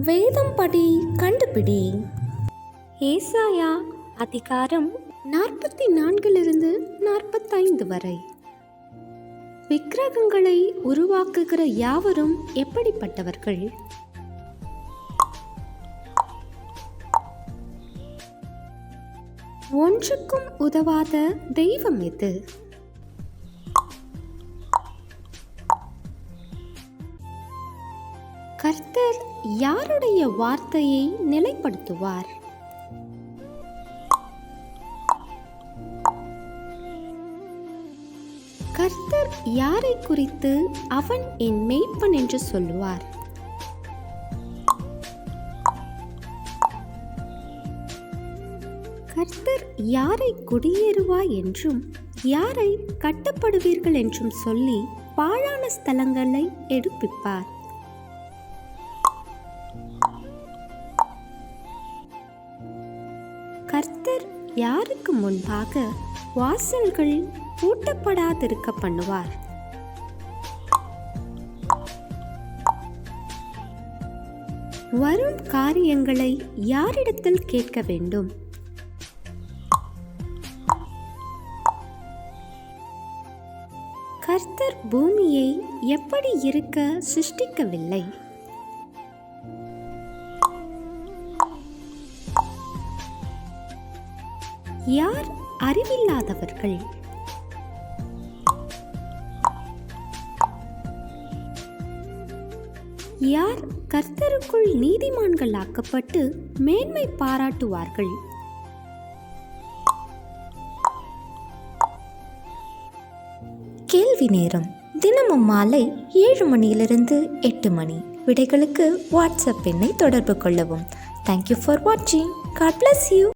வேதம் படி கண்டுபிடி. ஏசாயா அதிகாரம் 44-45 வரை. விக்கிரகங்களை உருவாக்குகிற யாவரும் எப்படிப்பட்டவர்கள்? ஒன்றுக்கும் உதவாத தெய்வம் எது? கர்த்தர் யாருடைய வார்த்தையை நிலைப்படுத்துவார்? கர்த்தர் யாரை குறித்து அவன் என் மேய்ப்பன் என்று சொல்லுவார்? கர்த்தர் யாரை குடியேறுவாய் என்றும் யாரை கட்டப்படுவீர்கள் என்றும் சொல்லி பாழான ஸ்தலங்களை எடுப்பிப்பார்? கர்த்தர் யாருக்கு முன்பாக வாசல்கள் பூட்டப்படாதிருக்க பண்ணுவார்? வரும் காரியங்களை யாரிடத்தில் கேட்க வேண்டும்? கர்த்தர் பூமியை எப்படி இருக்க சிருஷ்டிக்கவில்லை? யார் அறிவில்லாதவர்கள்? யார் கர்த்தருக்குள் நீதிமான்கள் ஆக்கப்பட்டு மேன்மை பாராட்டுவார்கள்? கேள்வி நேரம். தினமும் மாலை 7 மணியிலிருந்து 8 மணி. விடைகளுக்கு வாட்ஸ்அப் எண்ணை தொடர்பு கொள்ளவும். தேங்க்யூ ஃபார் வாட்சிங். God bless you.